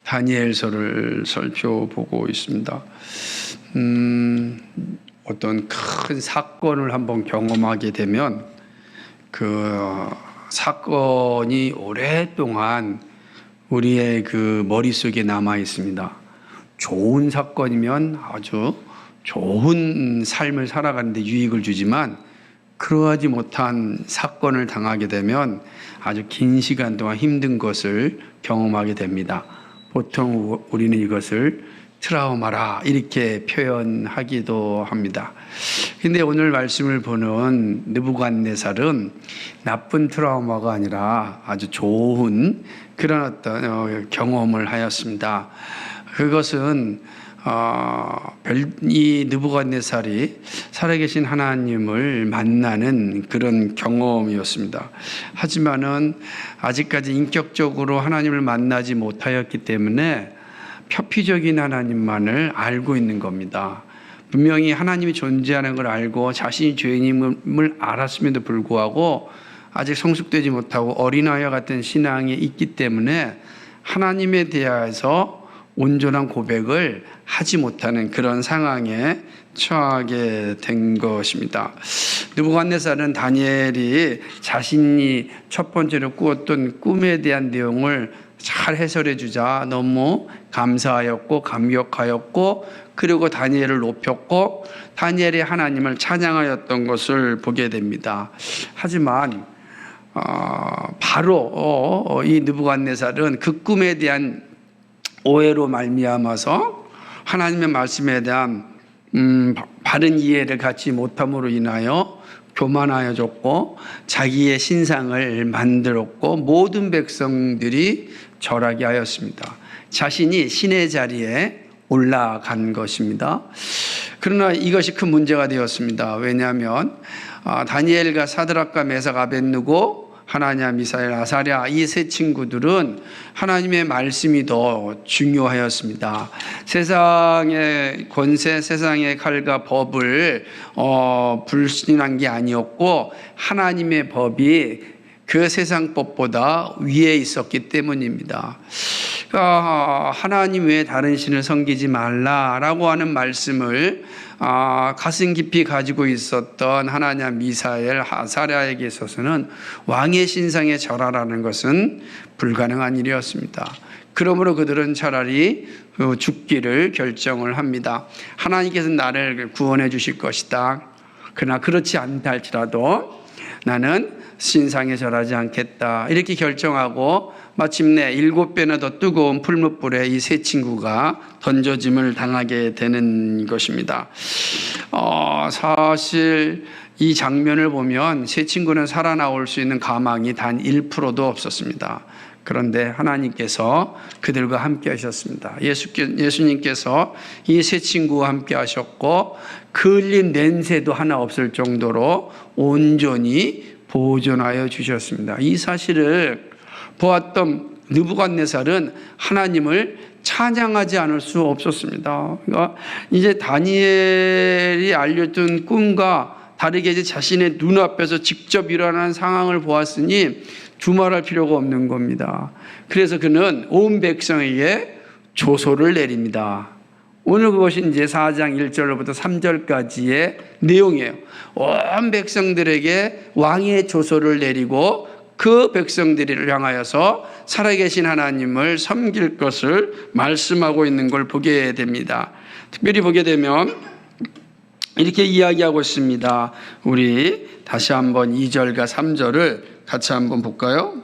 다니엘서를 살펴보고 있습니다. 어떤 큰 사건을 한번 경험하게 되면 그 사건이 오랫동안 우리의 그 머릿속에 남아 있습니다. 좋은 사건이면 아주 좋은 삶을 살아가는데 유익을 주지만, 그러하지 못한 사건을 당하게 되면 아주 긴 시간 동안 힘든 것을 경험하게 됩니다. 보통 우리는 이것을 트라우마라 이렇게 표현하기도 합니다. 근데 오늘 말씀을 보는 느부갓네살은 나쁜 트라우마가 아니라 아주 좋은 그런 어떤 경험을 하였습니다. 그것은 이 느부갓네살이 살아계신 하나님을 만나는 그런 경험이었습니다. 하지만은 아직까지 인격적으로 하나님을 만나지 못하였기 때문에 표피적인 하나님만을 알고 있는 겁니다. 분명히 하나님이 존재하는 걸 알고 자신이 죄인임을 알았음에도 불구하고 아직 성숙되지 못하고 어린아이와 같은 신앙이 있기 때문에 하나님에 대해서 온전한 고백을 하지 못하는 그런 상황에 처하게 된 것입니다. 느부갓네살은 다니엘이 자신이 첫 번째로 꾸었던 꿈에 대한 내용을 잘 해설해 주자 너무 감사하였고 감격하였고, 그리고 다니엘을 높였고 다니엘이 하나님을 찬양하였던 것을 보게 됩니다. 하지만 바로 이 느부갓네살은 그 꿈에 대한 오해로 말미암아서 하나님의 말씀에 대한 바른 이해를 갖지 못함으로 인하여 교만하여졌고 자기의 신상을 만들었고 모든 백성들이 절하게 하였습니다. 자신이 신의 자리에 올라간 것입니다. 그러나 이것이 큰 문제가 되었습니다. 왜냐하면 다니엘과 사드락과 메삭 아벳느고, 하나냐, 미사엘, 아사랴 이 세 친구들은 하나님의 말씀이 더 중요하였습니다. 세상의 권세, 세상의 칼과 법을 불신한 게 아니었고 하나님의 법이 그 세상 법보다 위에 있었기 때문입니다. 하나님 외에 다른 신을 섬기지 말라라고 하는 말씀을 가슴 깊이 가지고 있었던 하나냐, 미사엘, 아사랴에게 있어서는 왕의 신상에 절하라는 것은 불가능한 일이었습니다. 그러므로 그들은 차라리 죽기를 결정을 합니다. 하나님께서 나를 구원해 주실 것이다. 그러나 그렇지 않다 할지라도 나는 신상에 절하지 않겠다, 이렇게 결정하고 마침내 7배나 더 뜨거운 풀무불에 이 세 친구가 던져짐을 당하게 되는 것입니다. 사실 이 장면을 보면 세 친구는 살아나올 수 있는 가망이 단 1%도 없었습니다. 그런데 하나님께서 그들과 함께 하셨습니다. 예수님께서 이 세 친구와 함께 하셨고 그 흘린 냄새도 하나 없을 정도로 온전히 보존하여 주셨습니다. 이 사실을 보았던 느부갓네살은 하나님을 찬양하지 않을 수 없었습니다. 그러니까 이제 다니엘이 알려준 꿈과 다르게 이제 자신의 눈앞에서 직접 일어나는 상황을 보았으니 두말할 필요가 없는 겁니다. 그래서 그는 온 백성에게 조소를 내립니다. 오늘 그것이 이제 4장 1절로부터 3절까지의 내용이에요. 온 백성들에게 왕의 조소를 내리고 그 백성들을 향하여서 살아계신 하나님을 섬길 것을 말씀하고 있는 걸 보게 됩니다. 특별히 보게 되면 이렇게 이야기하고 있습니다. 우리 다시 한번 2절과 3절을 같이 한번 볼까요?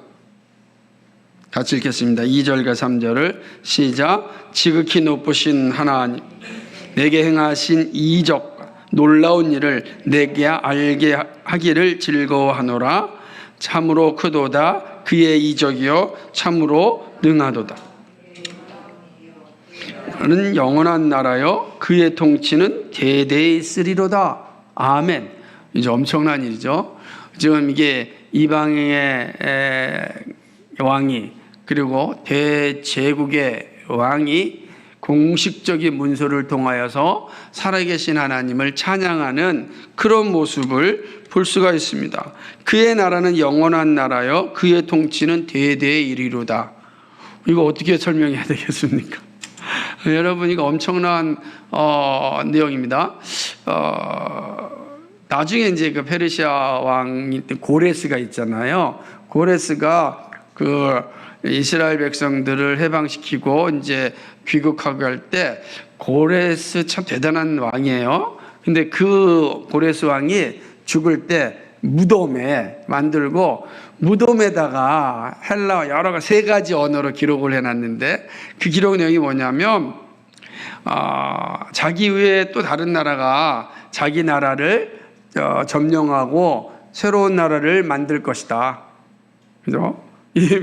같이 읽겠습니다. 2절과 3절을 시작. 지극히 높으신 하나님, 내게 행하신 이적 놀라운 일을 내게 알게 하기를 즐거워하노라. 참으로 크도다. 그의 이적이요 참으로 능하도다. 그는 영원한 나라요 그의 통치는 대대에 있으리로다. 아멘. 이제 엄청난 일이죠. 지금 이게 이방의 왕이 그리고 대제국의 왕이 공식적인 문서를 통하여서 살아계신 하나님을 찬양하는 그런 모습을 볼 수가 있습니다. 그의 나라는 영원한 나라요 그의 통치는 대대에 이르리로다. 이거 어떻게 설명해야 되겠습니까? 여러분, 이거 엄청난 내용입니다. 나중에 이제 그 페르시아 왕이 고레스가 있잖아요. 고레스가 그 이스라엘 백성들을 해방시키고 이제 귀국하고 할 때, 고레스 참 대단한 왕이에요. 근데 그 고레스 왕이 죽을 때 무덤에 만들고, 무덤에다가 헬라 여러 세 가지 언어로 기록을 해놨는데, 그 기록 내용이 뭐냐면 자기 외에 또 다른 나라가 자기 나라를 점령하고 새로운 나라를 만들 것이다. 그죠?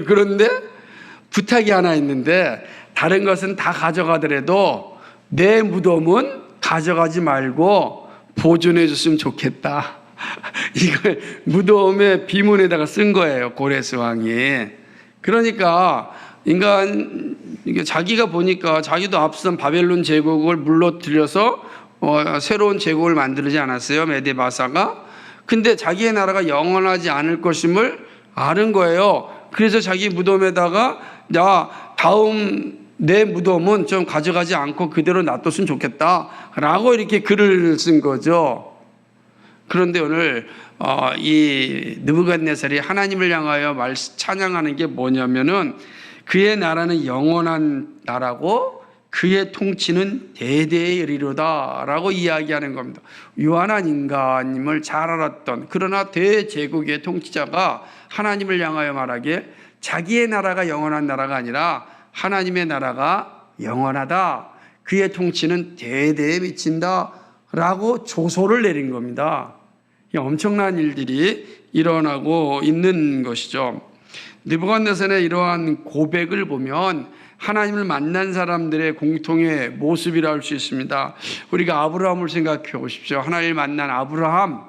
그런데 부탁이 하나 있는데, 다른 것은 다 가져가더라도 내 무덤은 가져가지 말고 보존해 줬으면 좋겠다. 이걸 무덤의 비문에다가 쓴 거예요, 고레스 왕이. 그러니까 인간, 자기가 보니까 자기도 앞선 바벨론 제국을 물러들여서 새로운 제국을 만들지 않았어요, 메데바사가. 근데 자기의 나라가 영원하지 않을 것임을 아는 거예요. 그래서 자기 무덤에다가, 다음 내 무덤은 좀 가져가지 않고 그대로 놔뒀으면 좋겠다 라고 이렇게 글을 쓴 거죠. 그런데 오늘 이 느부갓네살이 하나님을 향하여 찬양하는 게 뭐냐면은, 그의 나라는 영원한 나라고 그의 통치는 대대에 이르리로다 라고 이야기하는 겁니다. 유한한 인간임을 잘 알았던, 그러나 대제국의 통치자가 하나님을 향하여 말하기에 자기의 나라가 영원한 나라가 아니라 하나님의 나라가 영원하다, 그의 통치는 대대에 미친다 라고 조소를 내린 겁니다. 엄청난 일들이 일어나고 있는 것이죠. 느부갓네살의 이러한 고백을 보면 하나님을 만난 사람들의 공통의 모습이라 할 수 있습니다. 우리가 아브라함을 생각해 보십시오. 하나님을 만난 아브라함,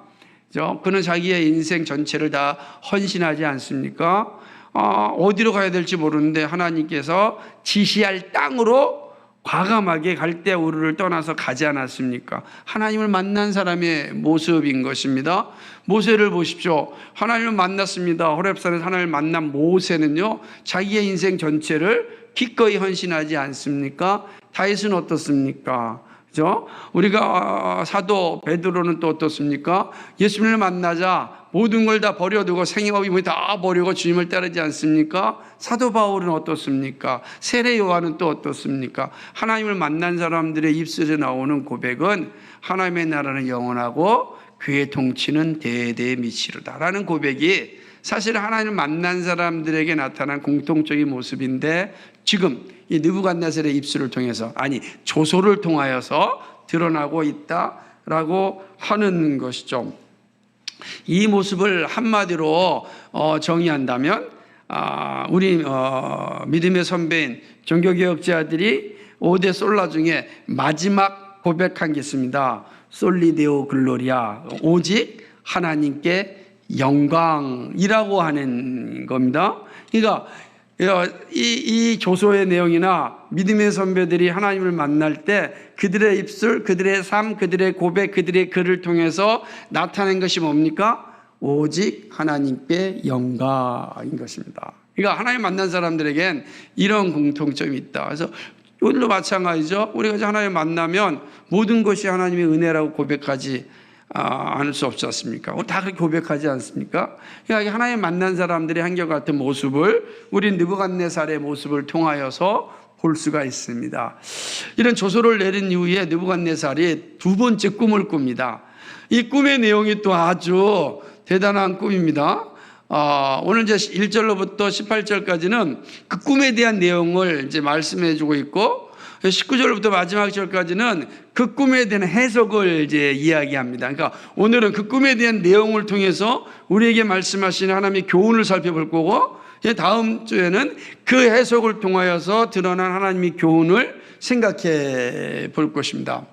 그는 자기의 인생 전체를 다 헌신하지 않습니까? 어디로 가야 될지 모르는데 하나님께서 지시할 땅으로 과감하게 갈대 우르를 떠나서 가지 않았습니까? 하나님을 만난 사람의 모습인 것입니다. 모세를 보십시오. 하나님을 만났습니다. 호렙산에서 하나님을 만난 모세는요, 자기의 인생 전체를 기꺼이 헌신하지 않습니까? 다윗은 어떻습니까? 그죠? 우리가 사도 베드로는 또 어떻습니까? 예수님을 만나자 모든 걸 다 버려두고 생애와 다 버리고 주님을 따르지 않습니까? 사도 바울은 어떻습니까? 세례 요한은 또 어떻습니까? 하나님을 만난 사람들의 입술에 나오는 고백은 하나님의 나라는 영원하고 그의 통치는 대대에 미치리다라는 고백이 사실 하나님을 만난 사람들에게 나타난 공통적인 모습인데, 지금 이 느부갓네살의 입술을 통해서, 조소를 통하여서 드러나고 있다라고 하는 것이죠. 이 모습을 한마디로 정의한다면, 우리 믿음의 선배인 종교개혁자들이 5대 솔라 중에 마지막 고백한 게 있습니다. 솔리데오 글로리아, 오직 하나님께 영광이라고 하는 겁니다. 그러니까 이 조소의 내용이나 믿음의 선배들이 하나님을 만날 때 그들의 입술, 그들의 삶, 그들의 고백, 그들의 글을 통해서 나타낸 것이 뭡니까? 오직 하나님께 영광인 것입니다. 그러니까 하나님 만난 사람들에겐 이런 공통점이 있다. 그래서 오늘도 마찬가지죠. 우리가 하나님 만나면 모든 것이 하나님의 은혜라고 고백하지 않을 수 없지 않습니까? 다 그렇게 고백하지 않습니까? 그러니까 하나님 만난 사람들의 한결같은 모습을 우리 느부갓네살의 모습을 통하여서 볼 수가 있습니다. 이런 조소를 내린 이후에 느부갓네살이 두 번째 꿈을 꿉니다. 이 꿈의 내용이 또 아주 대단한 꿈입니다. 오늘 이제 1절로부터 18절까지는 그 꿈에 대한 내용을 이제 말씀해 주고 있고, 19절부터 마지막 절까지는 그 꿈에 대한 해석을 이제 이야기합니다. 그러니까 오늘은 그 꿈에 대한 내용을 통해서 우리에게 말씀하시는 하나님의 교훈을 살펴볼 거고, 다음 주에는 그 해석을 통하여서 드러난 하나님의 교훈을 생각해 볼 것입니다.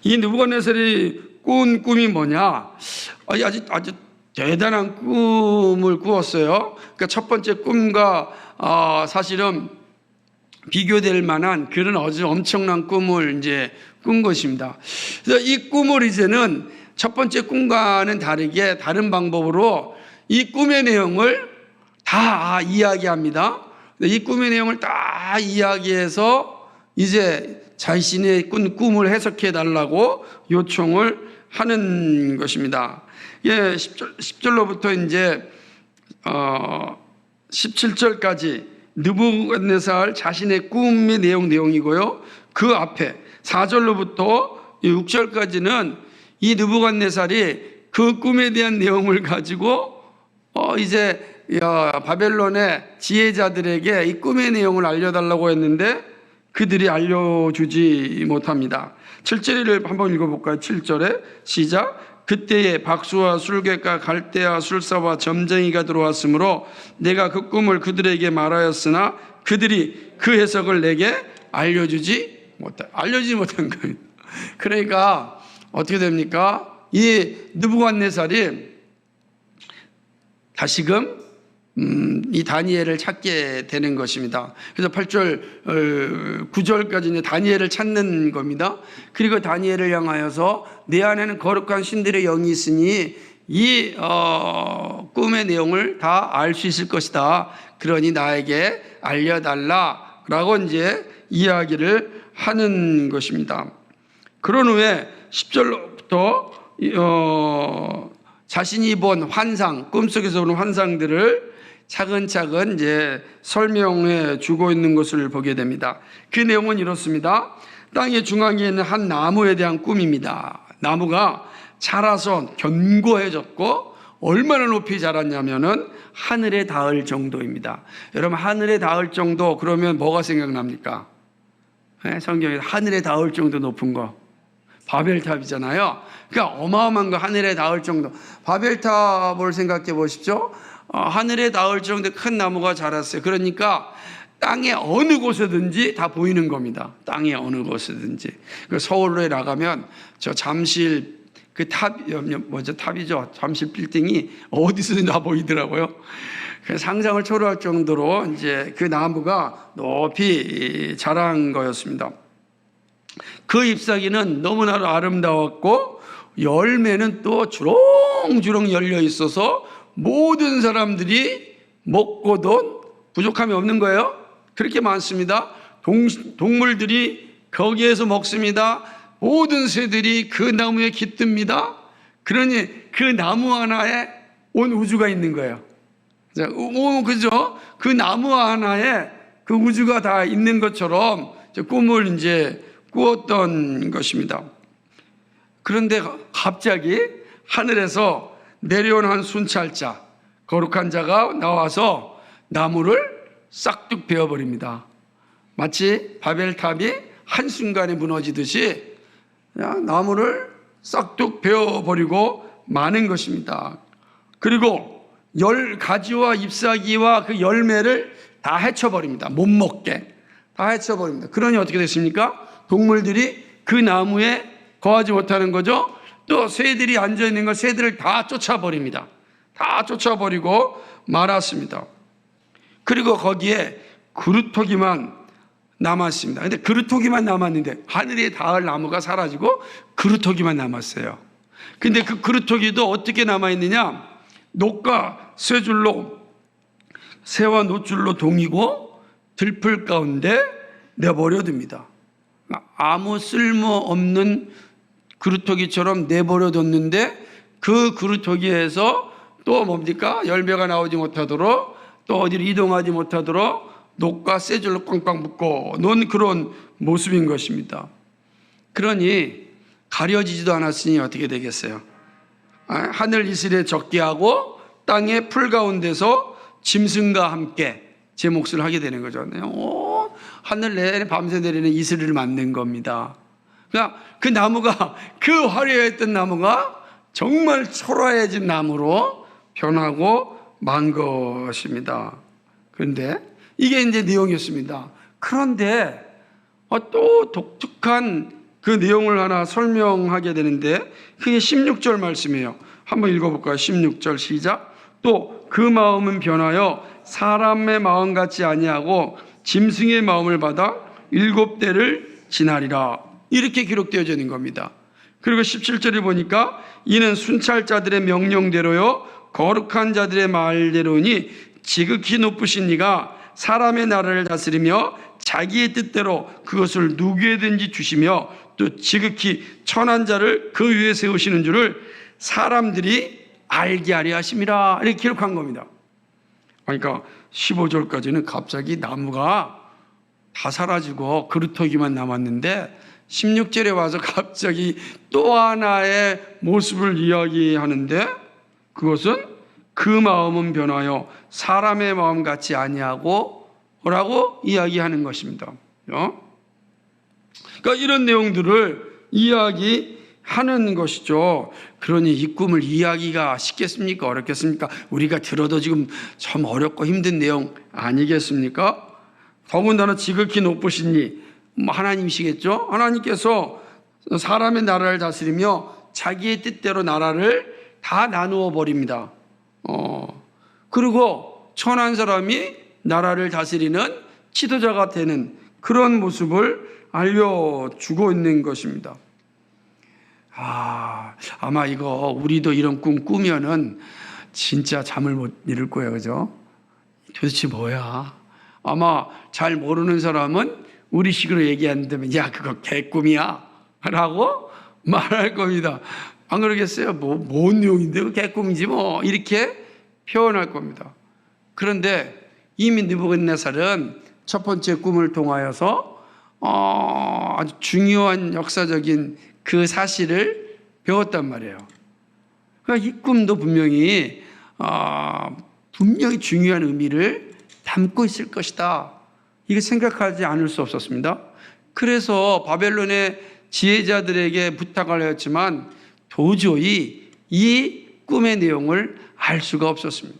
이 느부갓네살이 꾼 꿈이 뭐냐? 아주 대단한 꿈을 꾸었어요. 그러니까 첫 번째 꿈과 사실은 비교될 만한 그런 아주 엄청난 꿈을 이제 꾼 것입니다. 그래서 이 꿈을 이제는 첫 번째 꿈과는 다르게 다른 방법으로 이 꿈의 내용을 다 이야기합니다. 이 꿈의 내용을 다 이야기해서 이제 자신의 꿈을 해석해 달라고 요청을 하는 것입니다. 예, 10절로부터 이제 17절까지 느부갓네살 자신의 꿈의 내용이고요. 그 앞에 4절로부터 6절까지는 이 느부갓네살이 그 꿈에 대한 내용을 가지고 이제 바벨론의 지혜자들에게 이 꿈의 내용을 알려달라고 했는데 그들이 알려주지 못합니다. 7절을 한번 읽어볼까요? 7절에 시작. 그때에 박수와 술객과 갈대아 술사와 점쟁이가 들어왔으므로 내가 그 꿈을 그들에게 말하였으나 그들이 그 해석을 내게 알려주지 못한 거예요. 그러니까 어떻게 됩니까? 이 느부갓네살이 다시금 이 다니엘을 찾게 되는 것입니다. 그래서 8절, 9절까지 이제 다니엘을 찾는 겁니다. 그리고 다니엘을 향하여서 내 안에는 거룩한 신들의 영이 있으니 이 꿈의 내용을 다 알 수 있을 것이다. 그러니 나에게 알려달라라고 이제 이야기를 하는 것입니다. 그런 후에 10절부터 자신이 본 환상, 꿈속에서 보는 환상들을 차근차근 이제 설명해 주고 있는 것을 보게 됩니다. 그 내용은 이렇습니다. 땅의 중앙에 있는 한 나무에 대한 꿈입니다. 나무가 자라서 견고해졌고 얼마나 높이 자랐냐면은 하늘에 닿을 정도입니다. 여러분, 하늘에 닿을 정도 그러면 뭐가 생각납니까? 네, 성경에 하늘에 닿을 정도 높은 거 바벨탑이잖아요. 그러니까 어마어마한 거, 하늘에 닿을 정도. 바벨탑을 생각해 보십시오. 하늘에 닿을 정도 큰 나무가 자랐어요. 그러니까 땅의 어느 곳에든지 다 보이는 겁니다. 땅의 어느 곳에든지. 서울로에 나가면 저 잠실 그 탑이죠. 잠실 빌딩이 어디서든 다 보이더라고요. 상상을 초월할 정도로 이제 그 나무가 높이 자란 거였습니다. 그 잎사귀는 너무나도 아름다웠고 열매는 또 주렁주렁 열려 있어서 모든 사람들이 먹고도 부족함이 없는 거예요. 그렇게 많습니다. 동물들이 거기에서 먹습니다. 모든 새들이 그 나무에 깃듭니다. 그러니 그 나무 하나에 온 우주가 있는 거예요. 그죠? 그 나무 하나에 그 우주가 다 있는 것처럼 꿈을 이제 꾸었던 것입니다. 그런데 갑자기 하늘에서 내려온 한 순찰자, 거룩한 자가 나와서 나무를 싹둑 베어버립니다. 마치 바벨탑이 한순간에 무너지듯이 나무를 싹둑 베어버리고 마는 것입니다. 그리고 가지와 잎사귀와 그 열매를 다 헤쳐버립니다. 못 먹게 다 헤쳐버립니다. 그러니 어떻게 됐습니까? 동물들이 그 나무에 거하지 못하는 거죠. 또 새들이 앉아있는 걸 새들을 다 쫓아버립니다. 다 쫓아버리고 말았습니다. 그리고 거기에 그루터기만 남았습니다. 근데 그루터기만 남았는데 하늘에 닿을 나무가 사라지고 그루터기만 남았어요. 근데 그 그루터기도 어떻게 남아있느냐? 녹과 새와 노줄로 동이고 들풀 가운데 내버려둡니다. 아무 쓸모없는 그루터기처럼 내버려뒀는데 그 그루터기에서 또 뭡니까? 열매가 나오지 못하도록 또 어디로 이동하지 못하도록 녹과 쇠줄로 꽝꽝 묶어 놓은 그런 모습인 것입니다. 그러니 가려지지도 않았으니 어떻게 되겠어요? 하늘 이슬에 적게 하고 땅의 풀 가운데서 짐승과 함께 제 몫을 하게 되는 거죠. 하늘 내내 밤새 내리는 이슬을 맞는 겁니다. 그러니까 그 나무가, 그 화려했던 나무가 정말 초라해진 나무로 변하고 만 것입니다. 그런데 이게 이제 내용이었습니다. 그런데 또 독특한 그 내용을 하나 설명하게 되는데 그게 16절 말씀이에요. 한번 읽어볼까요? 16절 시작. 또 그 마음은 변하여 사람의 마음 같지 아니하고 짐승의 마음을 받아 7대를 지나리라. 이렇게 기록되어져 있는 겁니다. 그리고 17절에 보니까 이는 순찰자들의 명령대로요 거룩한 자들의 말대로니 지극히 높으신 이가 사람의 나라를 다스리며 자기의 뜻대로 그것을 누구에든지 주시며 또 지극히 천한 자를 그 위에 세우시는 줄을 사람들이 알게 하려 하심이라, 이렇게 기록한 겁니다. 그러니까 15절까지는 갑자기 나무가 다 사라지고 그루터기만 남았는데 16절에 와서 갑자기 또 하나의 모습을 이야기하는데, 그것은 그 마음은 변하여 사람의 마음 같지 아니하고 라고 이야기하는 것입니다. 그러니까 이런 내용들을 이야기하는 것이죠. 그러니 이 꿈을 이야기가 쉽겠습니까? 어렵겠습니까? 우리가 들어도 지금 참 어렵고 힘든 내용 아니겠습니까? 더군다나 지극히 높으신 이 하나님이시겠죠? 하나님께서 사람의 나라를 다스리며 자기의 뜻대로 나라를 다 나누어 버립니다. 그리고 천한 사람이 나라를 다스리는 지도자가 되는 그런 모습을 알려주고 있는 것입니다. 아마 이거 우리도 이런 꿈 꾸면은 진짜 잠을 못 이룰 거예요. 그죠? 도대체 뭐야? 아마 잘 모르는 사람은 우리식으로 얘기한다면 야, 그거 개꿈이야 라고 말할 겁니다. 안 그러겠어요? 뭔 내용인데 그 개꿈이지 뭐, 이렇게 표현할 겁니다. 그런데 이미 느부갓네살은 첫 번째 꿈을 통하여서 아주 중요한 역사적인 그 사실을 배웠단 말이에요. 그러니까 이 꿈도 분명히 중요한 의미를 담고 있을 것이다, 이게 생각하지 않을 수 없었습니다. 그래서 바벨론의 지혜자들에게 부탁을 하였지만 도저히 이 꿈의 내용을 알 수가 없었습니다.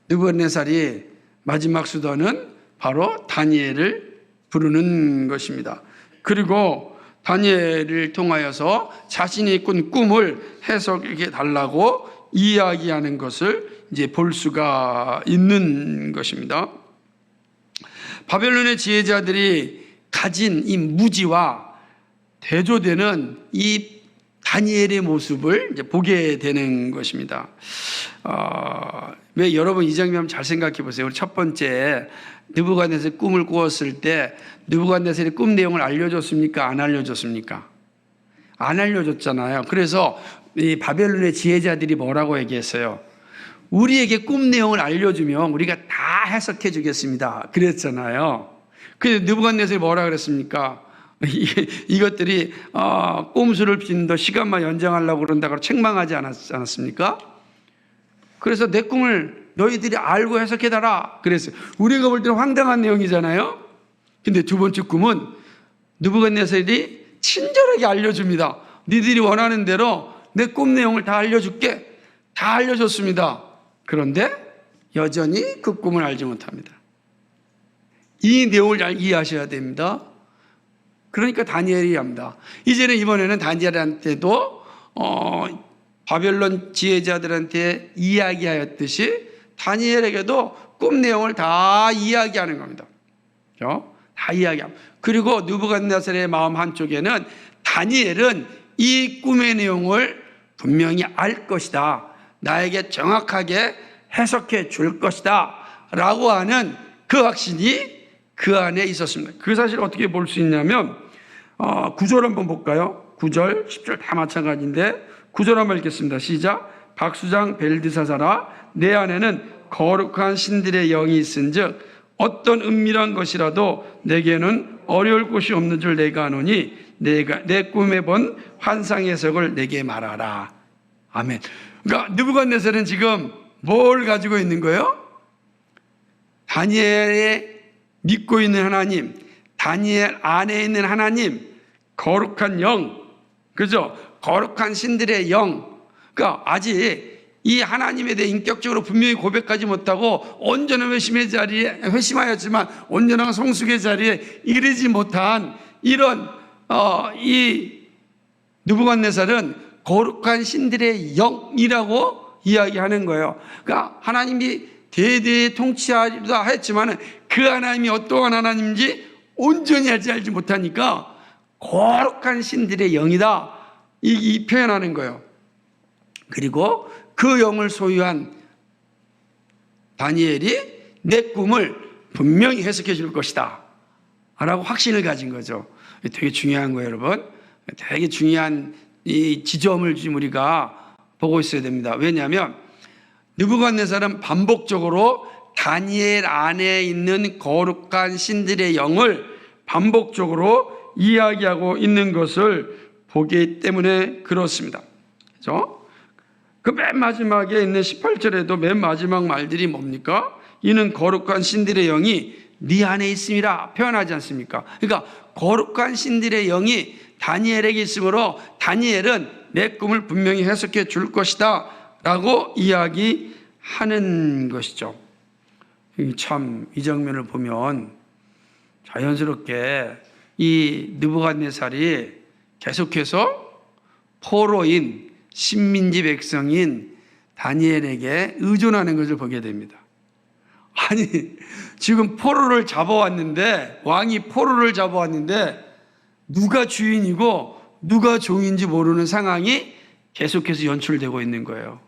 느부갓네살이 마지막 수단은 바로 다니엘을 부르는 것입니다. 그리고 다니엘을 통하여서 자신이 꾼 꿈을 해석해 달라고 이야기하는 것을 이제 볼 수가 있는 것입니다. 바벨론의 지혜자들이 가진 이 무지와 대조되는 이 다니엘의 모습을 이제 보게 되는 것입니다. 왜 여러분 이 장면 잘 생각해 보세요. 우리 첫 번째 느부갓네살이 꿈을 꾸었을 때 느부갓네살이 꿈 내용을 알려줬습니까? 안 알려줬습니까? 안 알려줬잖아요. 그래서 이 바벨론의 지혜자들이 뭐라고 얘기했어요? 우리에게 꿈 내용을 알려주면 우리가 다 해석해 주겠습니다, 그랬잖아요. 그래서 느부갓네살이 뭐라 그랬습니까? 이것들이 꼼수를 빈다, 시간만 연장하려고 그런다고 책망하지 않았습니까? 그래서 내 꿈을 너희들이 알고 해석해달라 그랬어요. 우리가 볼 때는 황당한 내용이잖아요. 근데 두 번째 꿈은 느부갓네살이 친절하게 알려줍니다. 니들이 원하는 대로 내 꿈 내용을 다 알려줄게. 다 알려줬습니다. 그런데 여전히 그 꿈을 알지 못합니다. 이 내용을 잘 이해하셔야 됩니다. 그러니까 다니엘이 합니다. 이번에는 다니엘한테도 바벨론 지혜자들한테 이야기하였듯이 다니엘에게도 꿈 내용을 다 이야기하는 겁니다. 다 이야기합니다. 그리고 느부갓네살의 마음 한쪽에는 다니엘은 이 꿈의 내용을 분명히 알 것이다, 나에게 정확하게 해석해 줄 것이다 라고 하는 그 확신이 그 안에 있었습니다. 그 사실을 어떻게 볼 수 있냐면 9절 한번 볼까요? 9절, 10절 다 마찬가지인데 9절 한번 읽겠습니다. 시작. 박수장 벨드사사라, 내 안에는 거룩한 신들의 영이 있은즉 어떤 은밀한 것이라도 내게는 어려울 곳이 없는 줄 내가 아노니 내 꿈에 본 환상 해석을 내게 말하라. 아멘. 그러니까 느부갓네살은 지금 뭘 가지고 있는 거예요? 다니엘의 믿고 있는 하나님, 다니엘 안에 있는 하나님, 거룩한 영, 그죠? 거룩한 신들의 영. 그러니까 아직 이 하나님에 대해 인격적으로 분명히 고백하지 못하고 온전한 회심의 자리에 회심하였지만 온전한 성숙의 자리에 이르지 못한 이런 이 느부갓네살은 거룩한 신들의 영이라고 이야기하는 거예요. 그러니까 하나님이 대대에 통치하리라 했지만 그 하나님이 어떠한 하나님인지 온전히 알지 못하니까 거룩한 신들의 영이다, 이 표현하는 거예요. 그리고 그 영을 소유한 다니엘이 내 꿈을 분명히 해석해 줄 것이다 라고 확신을 가진 거죠. 되게 중요한 거예요, 여러분. 되게 중요한 이 지점을 지금 우리가 보고 있어야 됩니다. 왜냐하면 느부갓네살은 반복적으로 다니엘 안에 있는 거룩한 신들의 영을 반복적으로 이야기하고 있는 것을 보기 때문에 그렇습니다. 그렇죠? 그 맨 마지막에 있는 18절에도 맨 마지막 말들이 뭡니까? 이는 거룩한 신들의 영이 네 안에 있음이라 표현하지 않습니까? 그러니까 거룩한 신들의 영이 다니엘에게 있으므로 다니엘은 내 꿈을 분명히 해석해 줄 것이다 라고 이야기하는 것이죠. 참 이 장면을 보면 자연스럽게 이 느부갓네살이 계속해서 포로인 식민지 백성인 다니엘에게 의존하는 것을 보게 됩니다. 아니 지금 포로를 잡아왔는데, 왕이 포로를 잡아왔는데 누가 주인이고 누가 종인지 모르는 상황이 계속해서 연출되고 있는 거예요.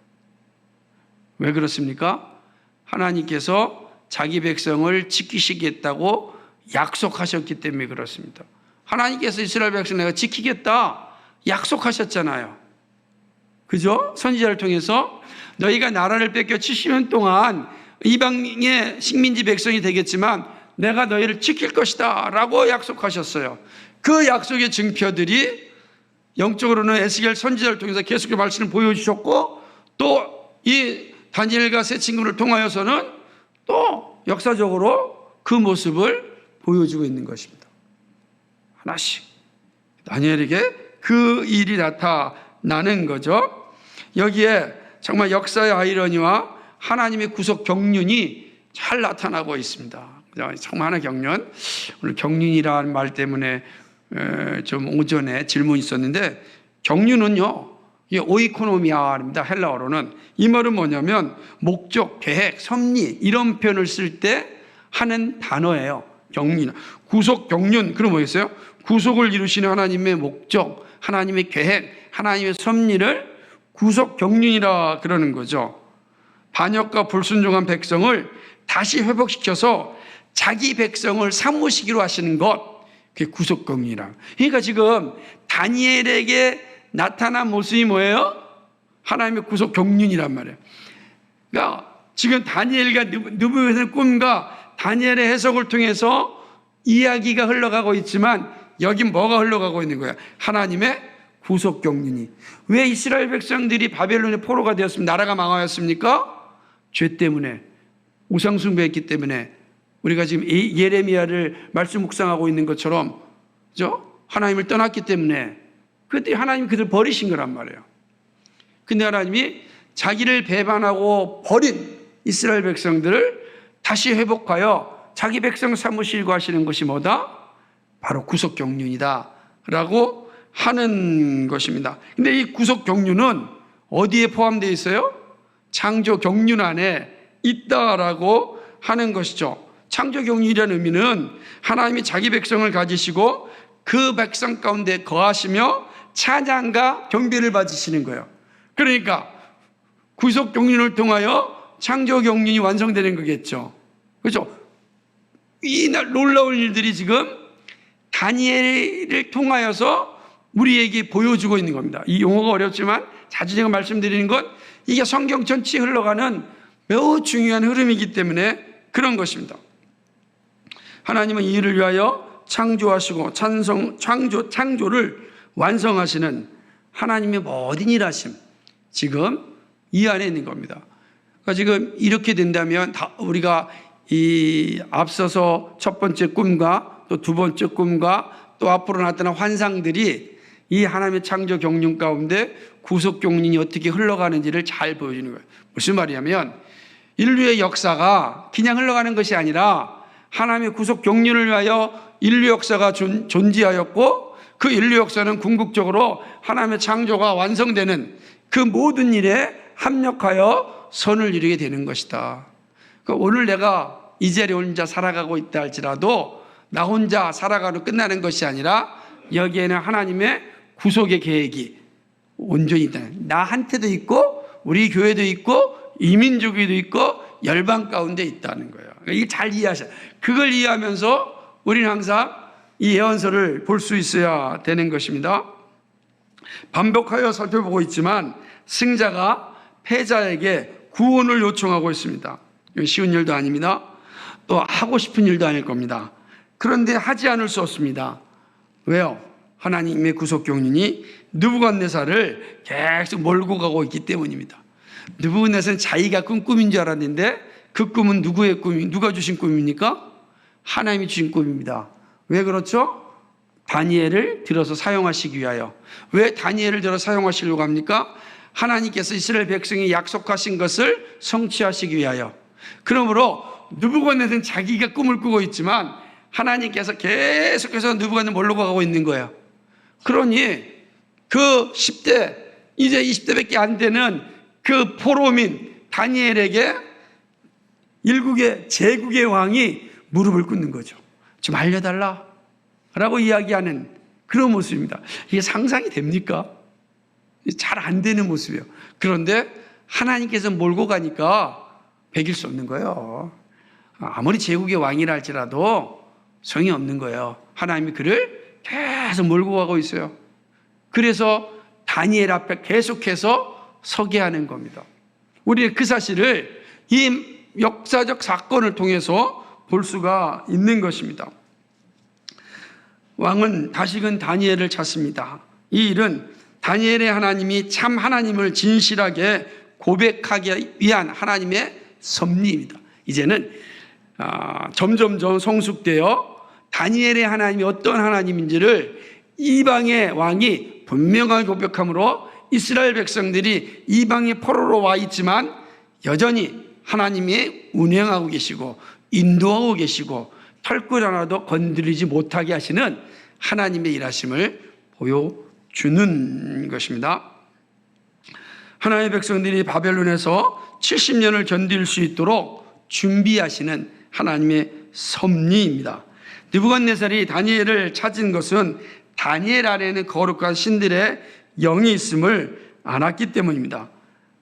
왜 그렇습니까? 하나님께서 자기 백성을 지키시겠다고 약속하셨기 때문에 그렇습니다. 하나님께서 이스라엘 백성 내가 지키겠다 약속하셨잖아요. 그죠? 선지자를 통해서 너희가 나라를 뺏겨 70년 동안 이방의 식민지 백성이 되겠지만 내가 너희를 지킬 것이다 라고 약속하셨어요. 그 약속의 증표들이 영적으로는 에스겔 선지자를 통해서 계속 말씀을 보여주셨고, 또 이 다니엘과 세 친구를 통하여서는 또 역사적으로 그 모습을 보여주고 있는 것입니다. 하나씩 다니엘에게 그 일이 나타나는 거죠. 여기에 정말 역사의 아이러니와 하나님의 구속 경륜이 잘 나타나고 있습니다. 정말 하나 경륜, 오늘 경륜이라는 말 때문에 좀 오전에 질문이 있었는데, 경륜은요 이게 오이코노미아입니다. 헬라어로는. 이 말은 뭐냐면 목적, 계획, 섭리 이런 표현을 쓸 때 하는 단어예요. 경륜, 구속 경륜. 그럼 뭐겠어요? 구속을 이루시는 하나님의 목적, 하나님의 계획, 하나님의 섭리를 구속 경륜이라 그러는 거죠. 반역과 불순종한 백성을 다시 회복시켜서 자기 백성을 삼으시기로 하시는 것, 그게 구속 경륜이라. 그러니까 지금 다니엘에게 나타난 모습이 뭐예요? 하나님의 구속 경륜이란 말이에요. 그러니까 지금 다니엘과 느부갓네살의 꿈과 다니엘의 해석을 통해서 이야기가 흘러가고 있지만 여긴 뭐가 흘러가고 있는 거야? 하나님의 구속 경륜이. 왜 이스라엘 백성들이 바벨론의 포로가 되었습니까? 나라가 망하였습니까? 죄 때문에, 우상 숭배했기 때문에. 우리가 지금 예레미야를 말씀 묵상하고 있는 것처럼, 그죠? 하나님을 떠났기 때문에. 그때 하나님이 그들 버리신 거란 말이에요. 근데 하나님이 자기를 배반하고 버린 이스라엘 백성들을 다시 회복하여 자기 백성 삼으시고 하시는 것이 뭐다? 바로 구속 경륜이다 라고 하는 것입니다. 근데 이 구속 경륜은 어디에 포함되어 있어요? 창조 경륜 안에 있다라고 하는 것이죠. 창조 경륜이라는 의미는 하나님이 자기 백성을 가지시고 그 백성 가운데 거하시며 찬양과 경배를 받으시는 거예요. 그러니까 구속 경륜을 통하여 창조 경륜이 완성되는 거겠죠. 그렇죠? 이 놀라운 일들이 지금 다니엘을 통하여서 우리에게 보여주고 있는 겁니다. 이 용어가 어렵지만 자주 제가 말씀드리는 것, 이게 성경 전체에 흘러가는 매우 중요한 흐름이기 때문에 그런 것입니다. 하나님은 이 일을 위하여 창조하시고 창조를 완성하시는 하나님의 모든 일하심, 지금 이 안에 있는 겁니다. 그러니까 지금 이렇게 된다면 우리가 이 앞서서 첫 번째 꿈과 또 두 번째 꿈과 또 앞으로 나타난 환상들이 이 하나님의 창조 경륜 가운데 구속 경륜이 어떻게 흘러가는지를 잘 보여주는 거예요. 무슨 말이냐면 인류의 역사가 그냥 흘러가는 것이 아니라 하나님의 구속 경륜을 위하여 인류 역사가 존재하였고, 그 인류 역사는 궁극적으로 하나님의 창조가 완성되는 그 모든 일에 합력하여 선을 이루게 되는 것이다. 그러니까 오늘 내가 이 자리에 혼자 살아가고 있다 할지라도 나 혼자 살아가도 끝나는 것이 아니라 여기에는 하나님의 구속의 계획이 온전히 있다. 나한테도 있고 우리 교회도 있고 이민족에도 있고 열방 가운데 있다는 거예요. 이게 잘 이해하셔야 돼요. 그걸 이해하면서 우리는 항상 이 예언서를 볼 수 있어야 되는 것입니다. 반복하여 살펴보고 있지만 승자가 패자에게 구원을 요청하고 있습니다. 쉬운 일도 아닙니다. 또 하고 싶은 일도 아닐 겁니다. 그런데 하지 않을 수 없습니다. 왜요? 하나님의 구속경륜이 느부갓네살을 계속 몰고 가고 있기 때문입니다. 느부갓네살은 자기가 꾼 꿈인 줄 알았는데 그 꿈은 누구의 꿈이, 누가 주신 꿈입니까? 하나님이 주신 꿈입니다. 왜 그렇죠? 다니엘을 들어서 사용하시기 위하여. 왜 다니엘을 들어 사용하시려고 합니까? 하나님께서 이스라엘 백성이 약속하신 것을 성취하시기 위하여. 그러므로 느부갓네살은 자기가 꿈을 꾸고 있지만 하나님께서 계속해서 느부갓네살을 몰고 가고 있는 거예요. 그러니 그 10대, 이제 20대밖에 안 되는 그 포로민 다니엘에게 일국의 제국의 왕이 무릎을 꿇는 거죠. 좀 알려달라 라고 이야기하는 그런 모습입니다. 이게 상상이 됩니까? 잘 안 되는 모습이에요. 그런데 하나님께서 몰고 가니까 배길 수 없는 거예요. 아무리 제국의 왕이라 할지라도 성이 없는 거예요. 하나님이 그를 계속 몰고 가고 있어요. 그래서 다니엘 앞에 계속해서 서게 하는 겁니다. 우리는 그 사실을 이 역사적 사건을 통해서 볼 수가 있는 것입니다. 왕은 다시금 다니엘을 찾습니다. 이 일은 다니엘의 하나님이 참 하나님을 진실하게 고백하기 위한 하나님의 섭리입니다. 이제는 점점점 성숙되어 다니엘의 하나님이 어떤 하나님인지를 이방의 왕이 분명하게 고백함으로 이스라엘 백성들이 이방의 포로로 와 있지만 여전히 하나님이 운행하고 계시고 인도하고 계시고 털끝 하나도 건드리지 못하게 하시는 하나님의 일하심을 보여주는 것입니다. 하나님의 백성들이 바벨론에서 70년을 견딜 수 있도록 준비하시는 하나님의 섭리입니다. 느부갓네살이 다니엘을 찾은 것은 다니엘 안에는 거룩한 신들의 영이 있음을 알았기 때문입니다.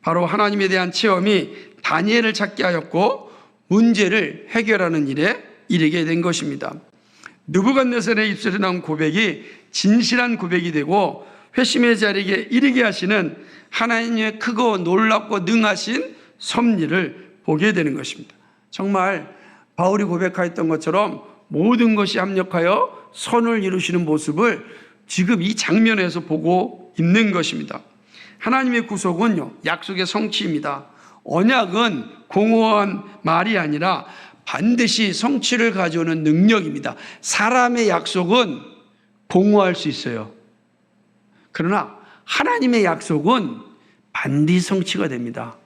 바로 하나님에 대한 체험이 다니엘을 찾게 하였고 문제를 해결하는 일에 이르게 된 것입니다. 느부갓네살의 입술에 나온 고백이 진실한 고백이 되고 회심의 자리에 이르게 하시는 하나님의 크고 놀랍고 능하신 섭리를 보게 되는 것입니다. 정말 바울이 고백하였던 것처럼 모든 것이 합력하여 선을 이루시는 모습을 지금 이 장면에서 보고 있는 것입니다. 하나님의 구속은요, 약속의 성취입니다. 언약은 공허한 말이 아니라 반드시 성취를 가져오는 능력입니다. 사람의 약속은 공허할 수 있어요. 그러나 하나님의 약속은 반드시 성취가 됩니다.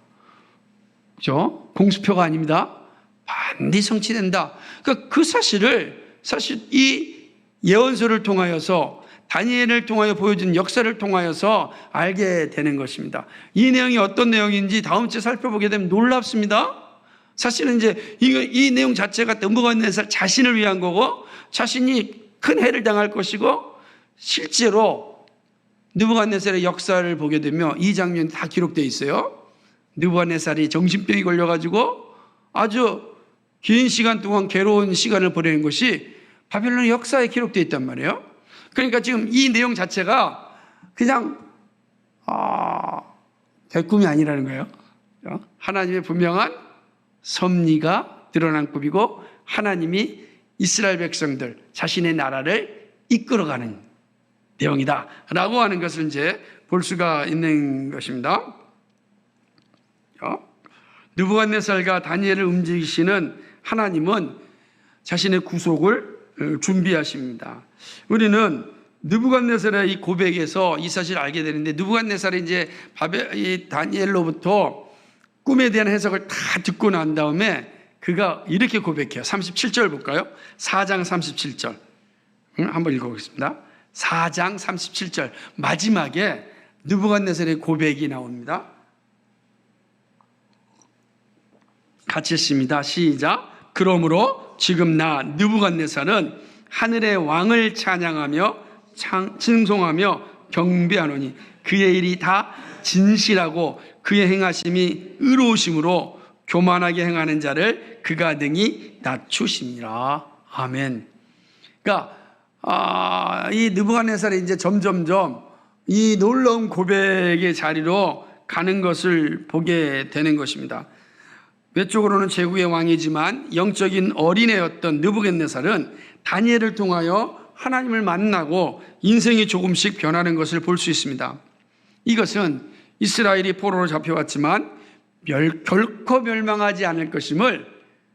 그렇죠? 공수표가 아닙니다. 반드시 성취된다. 그러니까 그 사실을 사실 이 예언서를 통하여서 다니엘을 통하여 보여준 역사를 통하여서 알게 되는 것입니다. 이 내용이 어떤 내용인지 다음 주에 살펴보게 되면 놀랍습니다. 사실은 이제 이 내용 자체가 느부갓네살 자신을 위한 거고 자신이 큰 해를 당할 것이고 실제로 느부갓네살의 역사를 보게 되면 이 장면이 다 기록되어 있어요. 느부갓네살이 정신병이 걸려가지고 아주 긴 시간 동안 괴로운 시간을 보내는 것이 바벨론의 역사에 기록되어 있단 말이에요. 그러니까 지금 이 내용 자체가 그냥 개꿈이 아니라는 거예요. 하나님의 분명한 섭리가 드러난 꿈이고 하나님이 이스라엘 백성들 자신의 나라를 이끌어가는 내용이다라고 하는 것을 이제 볼 수가 있는 것입니다. 느부갓네살과 다니엘을 움직이시는 하나님은 자신의 구속을 준비하십니다. 우리는 느부갓네살의 이 고백에서 이 사실을 알게 되는데 느부갓네살이 이제 이 다니엘로부터 꿈에 대한 해석을 다 듣고 난 다음에 그가 이렇게 고백해요. 37절 볼까요? 4장 37절 한번 읽어보겠습니다. 4장 37절 마지막에 느부갓네살의 고백이 나옵니다. 같이 읽습니다. 시작. 그러므로 지금 나 느부갓네살은 하늘의 왕을 찬양하며 칭송하며 경배하노니 그의 일이 다 진실하고 그의 행하심이 의로우심으로 교만하게 행하는 자를 그가 능히 낮추심이라. 아멘. 그러니까 이 느부갓네살이 이제 점점점 이 놀라운 고백의 자리로 가는 것을 보게 되는 것입니다. 외적으로는 제국의 왕이지만 영적인 어린애였던 느부갓네살은 다니엘을 통하여 하나님을 만나고 인생이 조금씩 변하는 것을 볼 수 있습니다. 이것은 이스라엘이 포로로 잡혀왔지만 결코 멸망하지 않을 것임을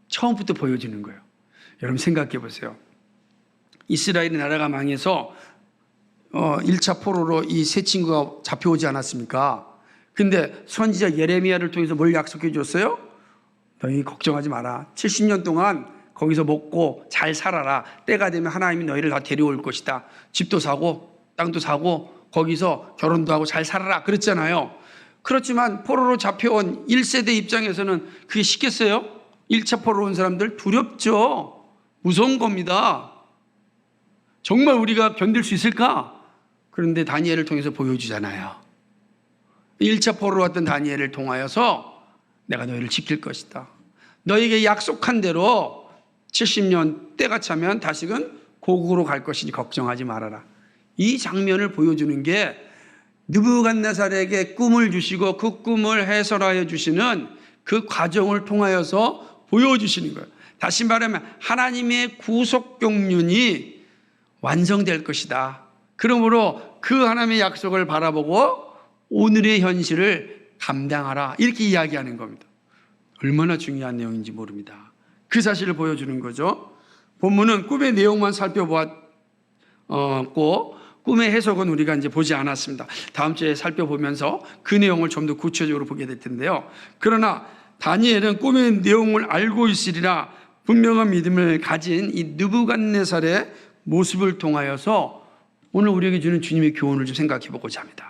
처음부터 보여주는 거예요. 여러분 생각해 보세요. 이스라엘의 나라가 망해서 1차 포로로 이 세 친구가 잡혀오지 않았습니까? 근데 선지자 예레미야를 통해서 뭘 약속해 줬어요? 너희 걱정하지 마라. 70년 동안 거기서 먹고 잘 살아라. 때가 되면 하나님이 너희를 다 데려올 것이다. 집도 사고 땅도 사고 거기서 결혼도 하고 잘 살아라. 그랬잖아요. 그렇지만 포로로 잡혀온 1세대 입장에서는 그게 쉽겠어요? 1차 포로로 온 사람들 두렵죠. 무서운 겁니다. 정말 우리가 견딜 수 있을까? 그런데 다니엘을 통해서 보여주잖아요. 1차 포로로 왔던 다니엘을 통하여서 내가 너희를 지킬 것이다. 너희에게 약속한 대로 70년 때가 차면 다시금 고국으로 갈 것이니 걱정하지 말아라. 이 장면을 보여주는 게 느부갓네살에게 꿈을 주시고 그 꿈을 해설하여 주시는 그 과정을 통하여서 보여주시는 거예요. 다시 말하면 하나님의 구속 경륜이 완성될 것이다. 그러므로 그 하나님의 약속을 바라보고 오늘의 현실을 감당하라. 이렇게 이야기하는 겁니다. 얼마나 중요한 내용인지 모릅니다. 그 사실을 보여주는 거죠. 본문은 꿈의 내용만 살펴보았고 꿈의 해석은 우리가 이제 보지 않았습니다. 다음 주에 살펴보면서 그 내용을 좀 더 구체적으로 보게 될 텐데요. 그러나 다니엘은 꿈의 내용을 알고 있으리라 분명한 믿음을 가진 이 느부갓네살의 모습을 통하여서 오늘 우리에게 주는 주님의 교훈을 좀 생각해 보고자 합니다.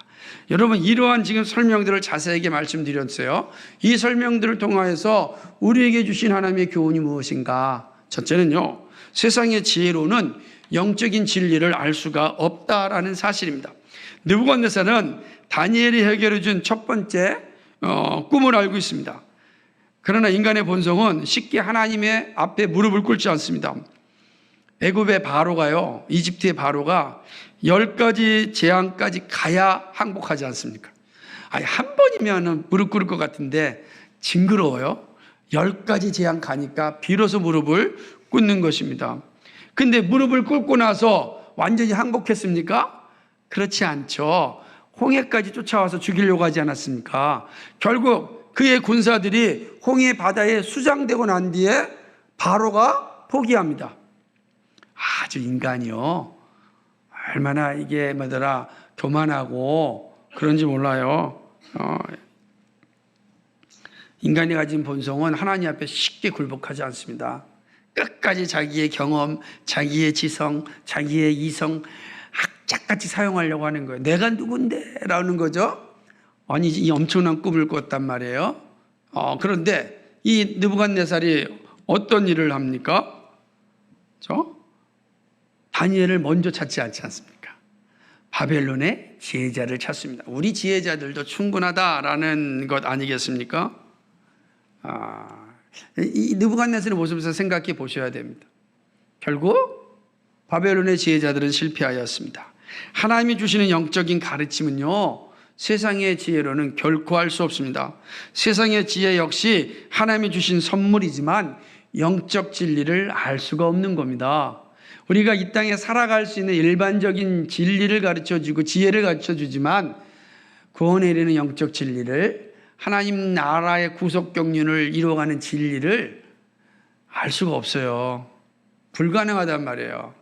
여러분 이러한 지금 설명들을 자세하게 말씀드렸어요. 이 설명들을 통하여서 우리에게 주신 하나님의 교훈이 무엇인가? 첫째는요, 세상의 지혜로는 영적인 진리를 알 수가 없다라는 사실입니다. 느부갓네살은 다니엘이 해결해 준 첫 번째 꿈을 알고 있습니다. 그러나 인간의 본성은 쉽게 하나님의 앞에 무릎을 꿇지 않습니다. 애굽의 바로가요, 이집트의 바로가 10가지 재앙까지 가야 항복하지 않습니까? 아니, 한 번이면 무릎 꿇을 것 같은데 징그러워요. 10가지 재앙 가니까 비로소 무릎을 꿇는 것입니다. 근데 무릎을 꿇고 나서 완전히 항복했습니까? 그렇지 않죠. 홍해까지 쫓아와서 죽이려고 하지 않았습니까? 결국 그의 군사들이 홍해 바다에 수장되고 난 뒤에 바로가 포기합니다. 아주 인간이요. 얼마나 이게 뭐더라 교만하고 그런지 몰라요. 인간이 가진 본성은 하나님 앞에 쉽게 굴복하지 않습니다. 끝까지 자기의 경험, 자기의 지성, 자기의 이성 악착같이 사용하려고 하는 거예요. 내가 누군데? 라는 거죠. 아니 이 엄청난 꿈을 꿨단 말이에요. 그런데 이 느부갓네살이 어떤 일을 합니까? 다니엘을 먼저 찾지 않지 않습니까? 바벨론의 지혜자를 찾습니다. 우리 지혜자들도 충분하다라는 것 아니겠습니까? 이 느부갓네살의 모습에서 생각해 보셔야 됩니다. 결국 바벨론의 지혜자들은 실패하였습니다. 하나님이 주시는 영적인 가르침은요, 세상의 지혜로는 결코 할 수 없습니다. 세상의 지혜 역시 하나님이 주신 선물이지만 영적 진리를 알 수가 없는 겁니다. 우리가 이 땅에 살아갈 수 있는 일반적인 진리를 가르쳐주고 지혜를 가르쳐주지만 구원에 이르는 영적 진리를, 하나님 나라의 구속 경륜을 이루어가는 진리를 알 수가 없어요. 불가능하단 말이에요.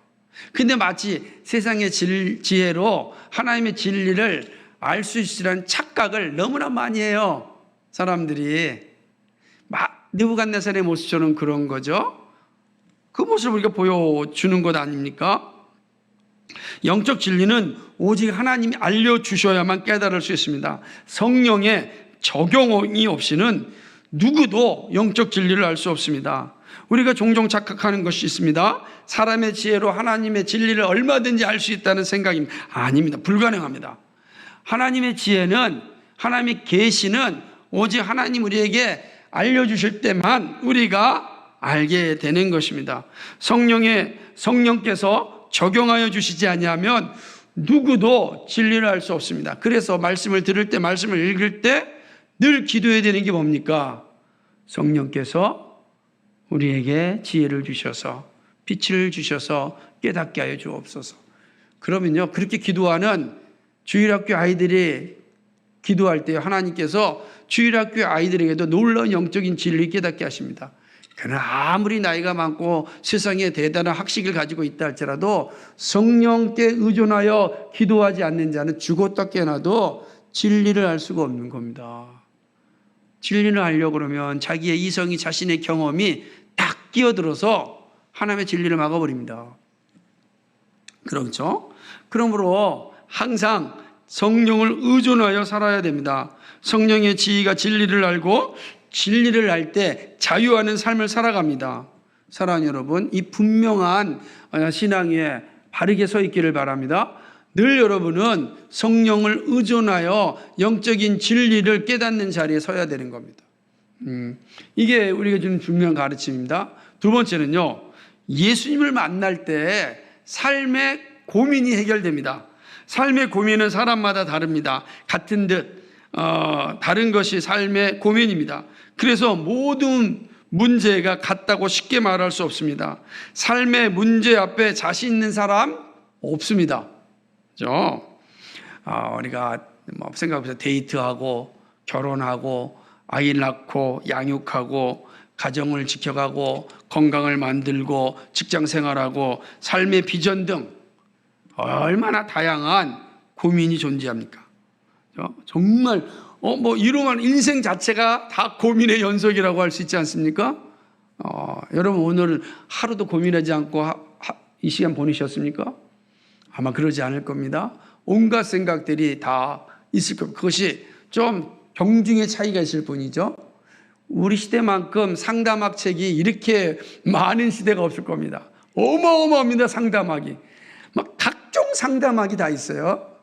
근데 마치 세상의 지혜로 하나님의 진리를 알 수 있으라는 착각을 너무나 많이 해요. 사람들이. 느부갓네살의 모습처럼 그런 거죠. 그 모습을 우리가 보여주는 것 아닙니까? 영적 진리는 오직 하나님이 알려주셔야만 깨달을 수 있습니다. 성령의 적용이 없이는 누구도 영적 진리를 알 수 없습니다. 우리가 종종 착각하는 것이 있습니다. 사람의 지혜로 하나님의 진리를 얼마든지 알 수 있다는 생각입니다. 아닙니다. 불가능합니다. 하나님의 지혜는, 하나님의 계시는 오직 하나님 우리에게 알려주실 때만 우리가 알게 되는 것입니다. 성령께서 적용하여 주시지 아니하면 누구도 진리를 알 수 없습니다. 그래서 말씀을 들을 때, 말씀을 읽을 때 늘 기도해야 되는 게 뭡니까? 성령께서 우리에게 지혜를 주셔서 빛을 주셔서 깨닫게 하여 주옵소서. 그러면요, 그렇게 기도하는 주일학교 아이들이 기도할 때 하나님께서 주일학교 아이들에게도 놀라운 영적인 진리를 깨닫게 하십니다. 그러나 아무리 나이가 많고 세상에 대단한 학식을 가지고 있다 할지라도 성령께 의존하여 기도하지 않는 자는 죽었다 깨어나도 진리를 알 수가 없는 겁니다. 진리를 알려고 그러면 자기의 이성이, 자신의 경험이 딱 끼어들어서 하나님의 진리를 막아버립니다. 그렇죠? 그러므로 항상 성령을 의존하여 살아야 됩니다. 성령의 지혜가 진리를 알고 진리를 알 때 자유하는 삶을 살아갑니다. 사랑하는 여러분, 이 분명한 신앙에 바르게 서 있기를 바랍니다. 늘 여러분은 성령을 의존하여 영적인 진리를 깨닫는 자리에 서야 되는 겁니다. 이게 우리가 주는 분명한 가르침입니다. 두 번째는요, 예수님을 만날 때 삶의 고민이 해결됩니다. 삶의 고민은 사람마다 다릅니다. 같은 듯 다른 것이 삶의 고민입니다. 그래서 모든 문제가 같다고 쉽게 말할 수 없습니다. 삶의 문제 앞에 자신 있는 사람 없습니다. 그죠? 우리가 생각해보세요. 데이트하고 결혼하고 아이 낳고 양육하고 가정을 지켜가고 건강을 만들고 직장 생활하고 삶의 비전 등 얼마나 다양한 고민이 존재합니까? 정말 이러면 인생 자체가 다 고민의 연속이라고 할 수 있지 않습니까? 여러분 오늘 하루도 고민하지 않고 이 시간 보내셨습니까? 아마 그러지 않을 겁니다. 온갖 생각들이 다 있을 겁니다. 그것이 좀 경중의 차이가 있을 뿐이죠. 우리 시대만큼 상담학 책이 이렇게 많은 시대가 없을 겁니다. 어마어마합니다. 상담학이. 막 각종 상담학이 다 있어요.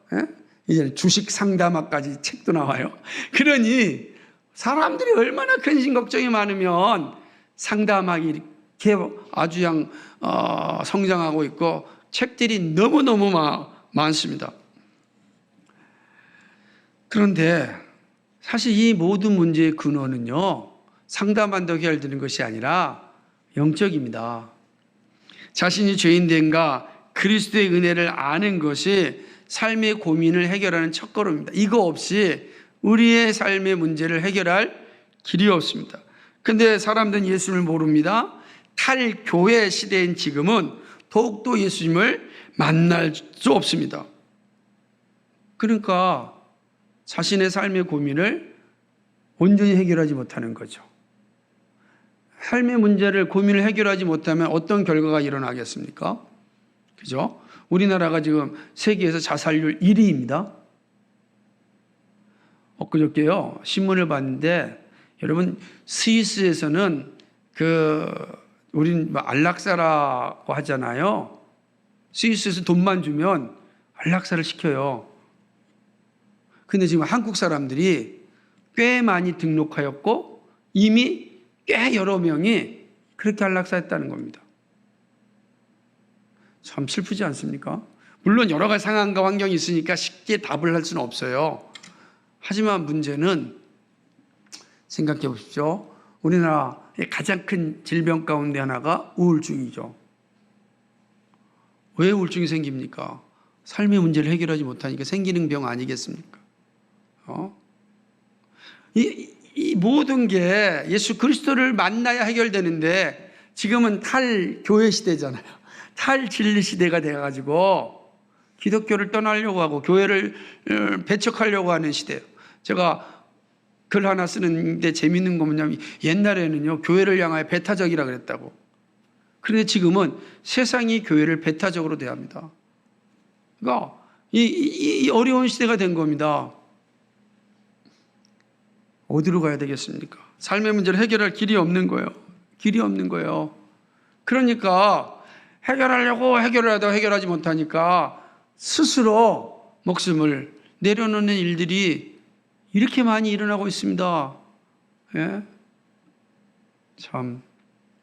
이제 주식 상담학까지 책도 나와요. 그러니 사람들이 얼마나 근심 걱정이 많으면 상담학이 이렇게 아주 성장하고 있고 책들이 너무너무 많습니다. 그런데 사실 이 모든 문제의 근원은요, 상담한다고 해결되는 것이 아니라 영적입니다. 자신이 죄인된가 그리스도의 은혜를 아는 것이 삶의 고민을 해결하는 첫걸음입니다. 이거 없이 우리의 삶의 문제를 해결할 길이 없습니다. 그런데 사람들은 예수를 모릅니다. 탈교회 시대인 지금은 더욱더 예수님을 만날 수 없습니다. 그러니까 자신의 삶의 고민을 온전히 해결하지 못하는 거죠. 삶의 문제를, 고민을 해결하지 못하면 어떤 결과가 일어나겠습니까? 그죠? 우리나라가 지금 세계에서 자살률 1위입니다. 엊그저께요, 신문을 봤는데, 여러분, 스위스에서는 우린 안락사라고 하잖아요. 스위스에서 돈만 주면 안락사를 시켜요. 근데 지금 한국 사람들이 꽤 많이 등록하였고 이미 꽤 여러 명이 그렇게 안락사했다는 겁니다. 참 슬프지 않습니까? 물론 여러 가지 상황과 환경이 있으니까 쉽게 답을 할 수는 없어요. 하지만 문제는 생각해 보십시오. 우리나라의 가장 큰 질병 가운데 하나가 우울증이죠. 왜 우울증이 생깁니까? 삶의 문제를 해결하지 못하니까 생기는 병 아니겠습니까? 이 모든 게 예수 그리스도를 만나야 해결되는데 지금은 탈교회 시대잖아요. 탈진리 시대가 돼가지고 기독교를 떠나려고 하고 교회를 배척하려고 하는 시대예요. 제가 글 하나 쓰는데 재밌는 거 뭐냐면 옛날에는요 교회를 향하여 배타적이라 그랬다고. 그런데 지금은 세상이 교회를 배타적으로 대합니다. 그러니까 이 어려운 시대가 된 겁니다. 어디로 가야 되겠습니까? 삶의 문제를 해결할 길이 없는 거예요. 길이 없는 거예요. 그러니까 해결하려고 해결을 하다가 해결하지 못하니까 스스로 목숨을 내려놓는 일들이 이렇게 많이 일어나고 있습니다. 예? 참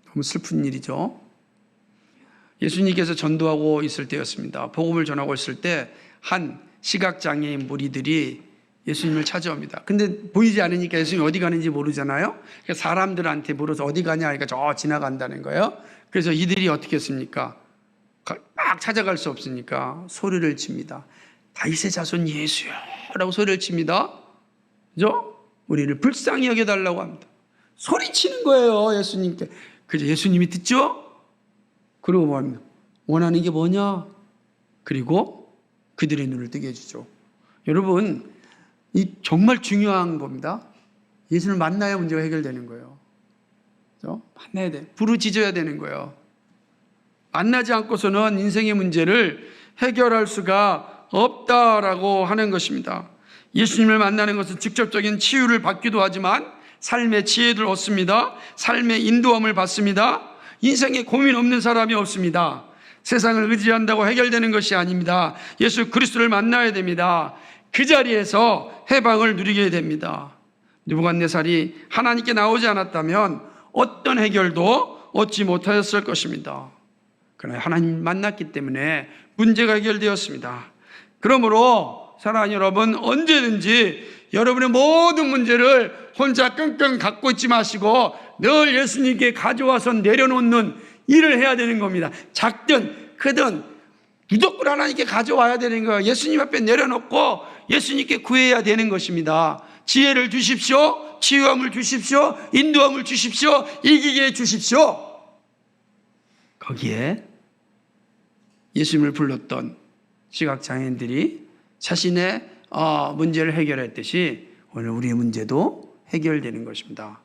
너무 슬픈 일이죠. 예수님께서 전도하고 있을 때였습니다. 복음을 전하고 있을 때 한 시각장애인 무리들이 예수님을 찾아옵니다. 근데 보이지 않으니까 예수님이 어디 가는지 모르잖아요. 그러니까 사람들한테 물어서 어디 가냐 하니까 저 지나간다는 거예요. 그래서 이들이 어떻게 했습니까? 막 찾아갈 수 없으니까 소리를 칩니다. 다윗의 자손 예수야 라고 소리를 칩니다. 그죠? 우리를 불쌍히 여겨달라고 합니다. 소리치는 거예요, 예수님께. 그죠? 예수님이 듣죠? 그리고 뭐합니까? 원하는 게 뭐냐? 그리고 그들의 눈을 뜨게 해주죠. 여러분, 이 정말 중요한 겁니다. 예수를 만나야 문제가 해결되는 거예요. 그죠? 만나야 돼. 부르짖어야 되는 거예요. 만나지 않고서는 인생의 문제를 해결할 수가 없다라고 하는 것입니다. 예수님을 만나는 것은 직접적인 치유를 받기도 하지만 삶의 지혜를 얻습니다. 삶의 인도함을 받습니다. 인생에 고민 없는 사람이 없습니다. 세상을 의지한다고 해결되는 것이 아닙니다. 예수 그리스도를 만나야 됩니다. 그 자리에서 해방을 누리게 됩니다. 느부갓네살이 하나님께 나오지 않았다면 어떤 해결도 얻지 못하였을 것입니다. 그러나 하나님 만났기 때문에 문제가 해결되었습니다. 그러므로 사랑하는 여러분, 언제든지 여러분의 모든 문제를 혼자 끙끙 갖고 있지 마시고 늘 예수님께 가져와서 내려놓는 일을 해야 되는 겁니다. 작든 크든 무조건 하나님께 가져와야 되는 거예요. 예수님 앞에 내려놓고 예수님께 구해야 되는 것입니다. 지혜를 주십시오. 치유함을 주십시오. 인도함을 주십시오. 이기게 해주십시오. 거기에 예수님을 불렀던 시각장애인들이 자신의 문제를 해결했듯이 오늘 우리의 문제도 해결되는 것입니다.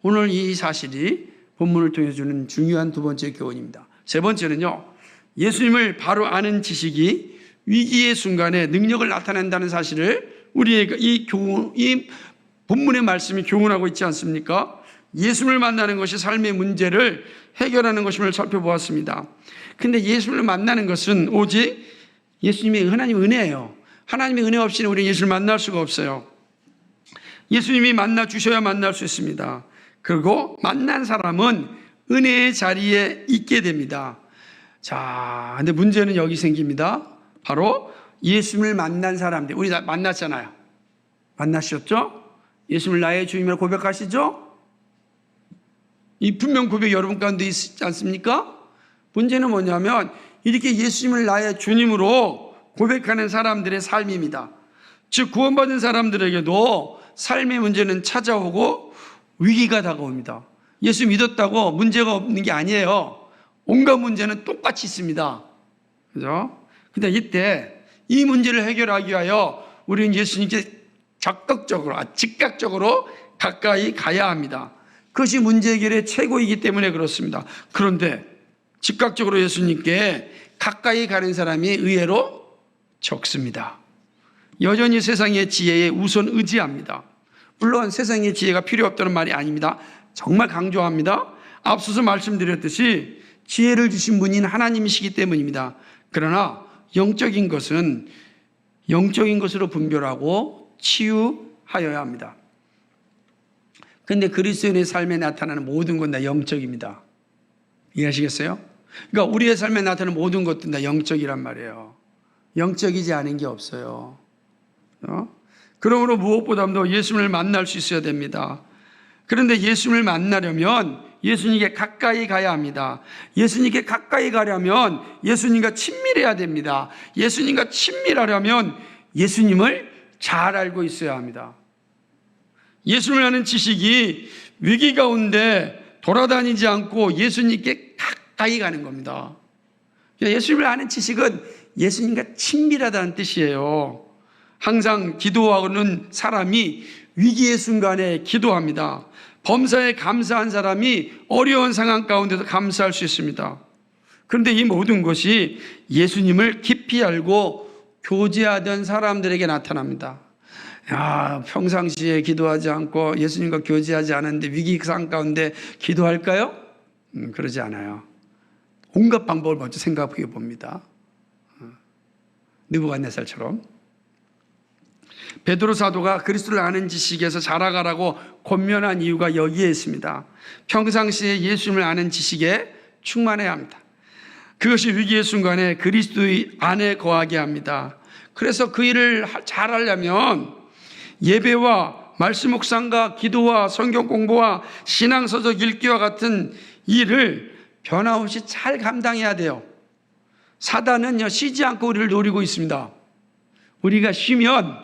오늘 이 사실이 본문을 통해 주는 중요한 두 번째 교훈입니다. 세 번째는요, 예수님을 바로 아는 지식이 위기의 순간에 능력을 나타낸다는 사실을 우리의 이 본문의 말씀이 교훈하고 있지 않습니까? 예수님을 만나는 것이 삶의 문제를 해결하는 것임을 살펴보았습니다. 근데 예수님을 만나는 것은 오직 예수님의 하나님의 은혜예요. 하나님의 은혜 없이는 우리는 예수를 만날 수가 없어요. 예수님이 만나 주셔야 만날 수 있습니다. 그리고 만난 사람은 은혜의 자리에 있게 됩니다. 자, 근데 문제는 여기 생깁니다. 바로 예수님을 만난 사람들, 우리 다 만났잖아요. 만나셨죠? 예수님을 나의 주님이라고 고백하시죠? 이 분명 고백 여러분 가운데 있지 않습니까? 문제는 뭐냐면 이렇게 예수님을 나의 주님으로 고백하는 사람들의 삶입니다. 즉 구원받은 사람들에게도 삶의 문제는 찾아오고 위기가 다가옵니다. 예수 믿었다고 문제가 없는 게 아니에요. 온갖 문제는 똑같이 있습니다. 그죠? 근데 이때 이 문제를 해결하기 위하여 우리는 예수님께 즉각적으로 가까이 가야 합니다. 그것이 문제 해결의 최고이기 때문에 그렇습니다. 그런데 즉각적으로 예수님께 가까이 가는 사람이 의외로 적습니다. 여전히 세상의 지혜에 우선 의지합니다. 물론 세상의 지혜가 필요 없다는 말이 아닙니다. 정말 강조합니다. 앞서서 말씀드렸듯이 지혜를 주신 분인 하나님이시기 때문입니다. 그러나 영적인 것은 영적인 것으로 분별하고 치유하여야 합니다. 그런데 그리스도인의 삶에 나타나는 모든 건 다 영적입니다. 이해하시겠어요? 그러니까 우리의 삶에 나타나는 모든 것들은 다 영적이란 말이에요. 영적이지 않은 게 없어요. 그러므로 무엇보다도 예수님을 만날 수 있어야 됩니다. 그런데 예수님을 만나려면 예수님께 가까이 가야 합니다. 예수님께 가까이 가려면 예수님과 친밀해야 됩니다. 예수님과 친밀하려면 예수님을 잘 알고 있어야 합니다. 예수님을 아는 지식이 위기 가운데 돌아다니지 않고 예수님께 가까이 가는 겁니다. 예수님을 아는 지식은 예수님과 친밀하다는 뜻이에요. 항상 기도하는 사람이 위기의 순간에 기도합니다. 범사에 감사한 사람이 어려운 상황 가운데도 감사할 수 있습니다. 그런데 이 모든 것이 예수님을 깊이 알고 교제하던 사람들에게 나타납니다. 평상시에 기도하지 않고 예수님과 교제하지 않았는데 위기 상황 가운데 기도할까요? 그러지 않아요. 온갖 방법을 먼저 생각해 봅니다. 느부갓네살처럼. 베드로 사도가 그리스도를 아는 지식에서 자라가라고 권면한 이유가 여기에 있습니다. 평상시에 예수님을 아는 지식에 충만해야 합니다. 그것이 위기의 순간에 그리스도의 안에 거하게 합니다. 그래서 그 일을 잘하려면 예배와 말씀 묵상과 기도와 성경 공부와 신앙서적 읽기와 같은 일을 변함없이 잘 감당해야 돼요. 사단은요, 쉬지 않고 우리를 노리고 있습니다. 우리가 쉬면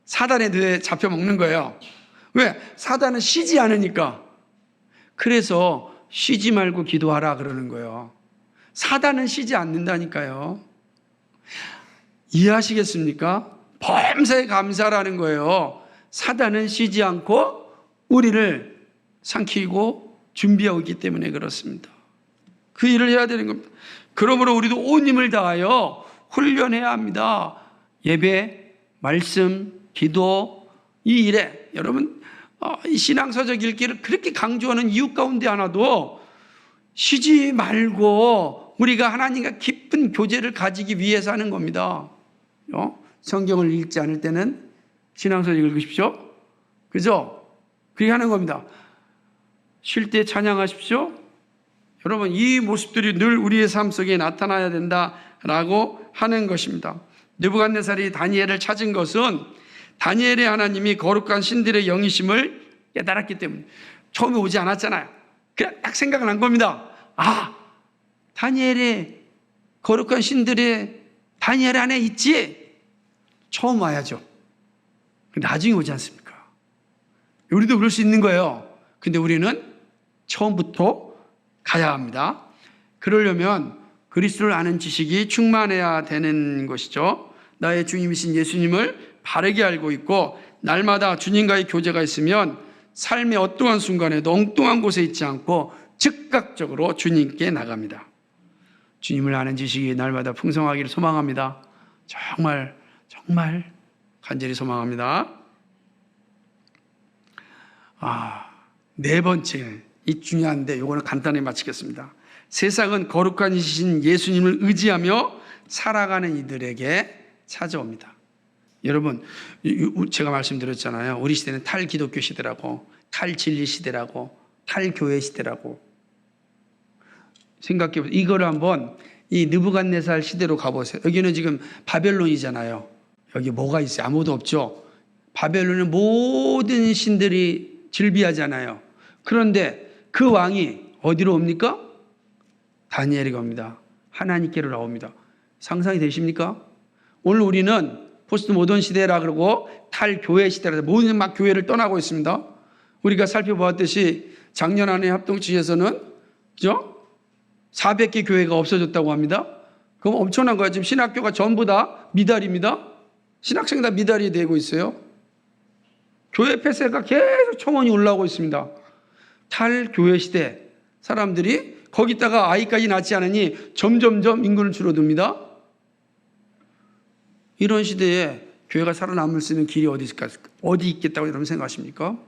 사단에 뇌에 잡혀 먹는 거예요. 왜? 사단은 쉬지 않으니까. 그래서 쉬지 말고 기도하라 그러는 거예요. 사단은 쉬지 않는다니까요. 이해하시겠습니까? 범사에 감사라는 거예요. 사단은 쉬지 않고 우리를 삼키고 준비하고 있기 때문에 그렇습니다. 그 일을 해야 되는 겁니다. 그러므로 우리도 온 힘을 다하여 훈련해야 합니다. 예배, 말씀, 기도, 이 일에 여러분 이 신앙서적 읽기를 그렇게 강조하는 이유 가운데 하나도 쉬지 말고 우리가 하나님과 깊은 교제를 가지기 위해서 하는 겁니다. 성경을 읽지 않을 때는 신앙서적 읽으십시오. 그죠? 그렇게 하는 겁니다. 쉴 때 찬양하십시오. 여러분, 이 모습들이 늘 우리의 삶 속에 나타나야 된다라고 하는 것입니다. 느부갓네살이 다니엘을 찾은 것은 다니엘의 하나님이 거룩한 신들의 영이심을 깨달았기 때문에. 처음에 오지 않았잖아요. 그냥 딱 생각을 한 겁니다. 아, 다니엘의 거룩한 신들의 다니엘 안에 있지? 처음 와야죠. 나중에 오지 않습니까? 우리도 그럴 수 있는 거예요. 근데 우리는 처음부터 가야 합니다. 그러려면 그리스도를 아는 지식이 충만해야 되는 것이죠. 나의 주님이신 예수님을 바르게 알고 있고 날마다 주님과의 교제가 있으면 삶의 어떠한 순간에도 엉뚱한 곳에 있지 않고 즉각적으로 주님께 나갑니다. 주님을 아는 지식이 날마다 풍성하기를 소망합니다. 정말 간절히 소망합니다. 네 번째, 이 중요한데 이거는 간단히 마치겠습니다. 세상은 거룩한 이신 예수님을 의지하며 살아가는 이들에게 찾아옵니다. 여러분, 제가 말씀드렸잖아요. 우리 시대는 탈기독교 시대라고, 탈진리 시대라고, 탈교회 시대라고. 생각해보세요. 이거를 한번 이 느부갓네살 시대로 가보세요. 여기는 지금 바벨론이잖아요. 여기 뭐가 있어요? 아무도 없죠. 바벨론은 모든 신들이 즐비하잖아요. 그런데 그 왕이 어디로 옵니까? 다니엘이 옵니다. 하나님께로 나옵니다. 상상이 되십니까? 오늘 우리는 포스트 모던 시대라 그러고 탈교회 시대라 모든 막 교회를 떠나고 있습니다. 우리가 살펴보았듯이 작년 안에 합동치에서는 그죠? 400개 교회가 없어졌다고 합니다. 그럼 엄청난 거예요. 지금 신학교가 전부 다 미달입니다. 신학생이 다 미달이 되고 있어요. 교회 폐쇄가 계속 청원이 올라오고 있습니다. 탈교회 시대 사람들이 거기다가 아이까지 낳지 않으니 점점점 인구는 줄어듭니다. 이런 시대에 교회가 살아남을 수 있는 길이 어디 있을까? 어디 있겠다고 여러분 생각하십니까?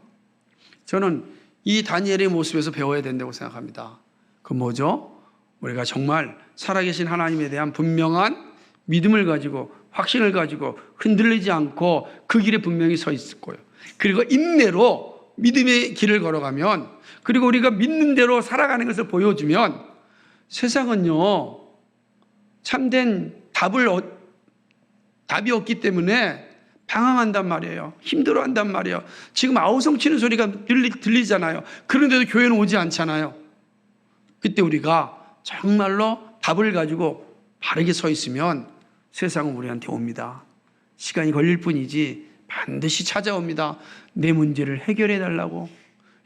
저는 이 다니엘의 모습에서 배워야 된다고 생각합니다. 그 뭐죠? 우리가 정말 살아계신 하나님에 대한 분명한 믿음을 가지고 확신을 가지고 흔들리지 않고 그 길에 분명히 서 있을 거예요. 그리고 인내로 믿음의 길을 걸어가면 그리고 우리가 믿는 대로 살아가는 것을 보여주면 세상은요 참된 답이 없기 때문에 방황한단 말이에요. 힘들어한단 말이에요. 지금 아우성 치는 소리가 들리잖아요. 그런데도 교회는 오지 않잖아요. 그때 우리가 정말로 답을 가지고 바르게 서 있으면 세상은 우리한테 옵니다. 시간이 걸릴 뿐이지 반드시 찾아옵니다. 내 문제를 해결해 달라고.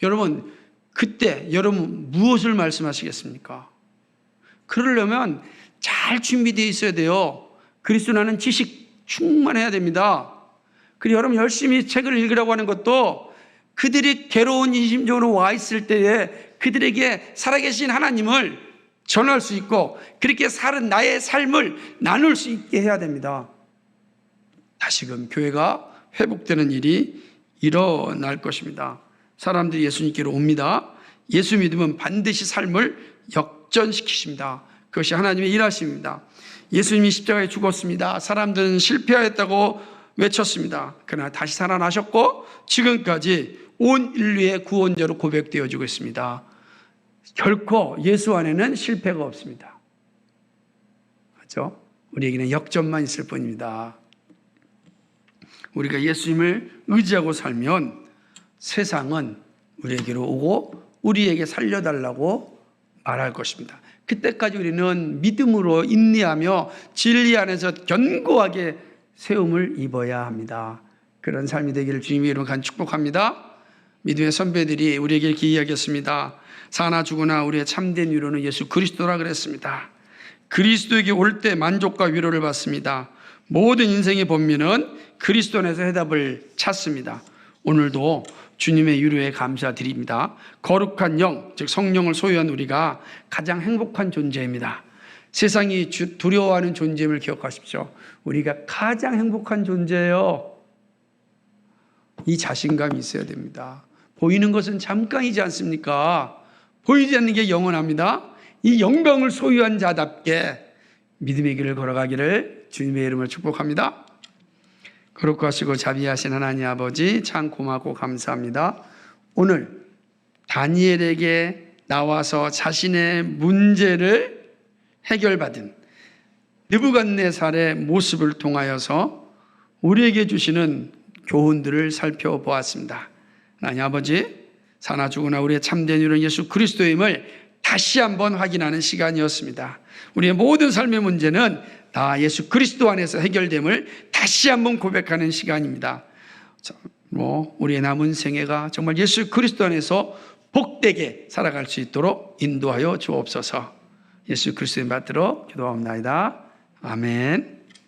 여러분, 그때 여러분 무엇을 말씀하시겠습니까? 그러려면 잘 준비되어 있어야 돼요. 그리스도라는 지식 충만해야 됩니다. 그리고 여러분 열심히 책을 읽으라고 하는 것도 그들이 괴로운 인심적으로 와 있을 때에 그들에게 살아계신 하나님을 전할 수 있고 그렇게 사는 나의 삶을 나눌 수 있게 해야 됩니다. 다시금 교회가 회복되는 일이 일어날 것입니다. 사람들이 예수님께로 옵니다. 예수 믿으면 반드시 삶을 역전시키십니다. 그것이 하나님의 일하심입니다. 예수님이 십자가에 죽었습니다. 사람들은 실패하였다고 외쳤습니다. 그러나 다시 살아나셨고 지금까지 온 인류의 구원자로 고백되어지고 있습니다. 결코 예수 안에는 실패가 없습니다. 그렇죠? 우리에게는 역점만 있을 뿐입니다. 우리가 예수님을 의지하고 살면 세상은 우리에게로 오고 우리에게 살려달라고 말할 것입니다. 그때까지 우리는 믿음으로 인내하며 진리 안에서 견고하게 세움을 입어야 합니다. 그런 삶이 되기를 주님의 이름으로 간 축복합니다. 믿음의 선배들이 우리에게 이렇게 이야기했습니다. 사나 죽으나 우리의 참된 위로는 예수 그리스도라 그랬습니다. 그리스도에게 올 때 만족과 위로를 받습니다. 모든 인생의 본민은 그리스도 안에서 해답을 찾습니다. 오늘도 주님의 위로에 감사드립니다. 거룩한 영, 즉 성령을 소유한 우리가 가장 행복한 존재입니다. 세상이 두려워하는 존재임을 기억하십시오. 우리가 가장 행복한 존재예요. 이 자신감이 있어야 됩니다. 보이는 것은 잠깐이지 않습니까? 보이지 않는 게 영원합니다. 이 영광을 소유한 자답게 믿음의 길을 걸어가기를 주님의 이름으로 축복합니다. 거룩하시고 자비하신 하나님 아버지 참 고맙고 감사합니다. 오늘 다니엘에게 나와서 자신의 문제를 해결받은 느부갓네살의 모습을 통하여서 우리에게 주시는 교훈들을 살펴보았습니다. 하나님 아버지, 사나 죽으나 우리의 참된 이유는 예수 그리스도임을 다시 한번 확인하는 시간이었습니다. 우리의 모든 삶의 문제는 다 예수 그리스도 안에서 해결됨을 다시 한번 고백하는 시간입니다. 우리의 남은 생애가 정말 예수 그리스도 안에서 복되게 살아갈 수 있도록 인도하여 주옵소서. 예수 그리스도의 받들어 기도하옵나이다. 아멘.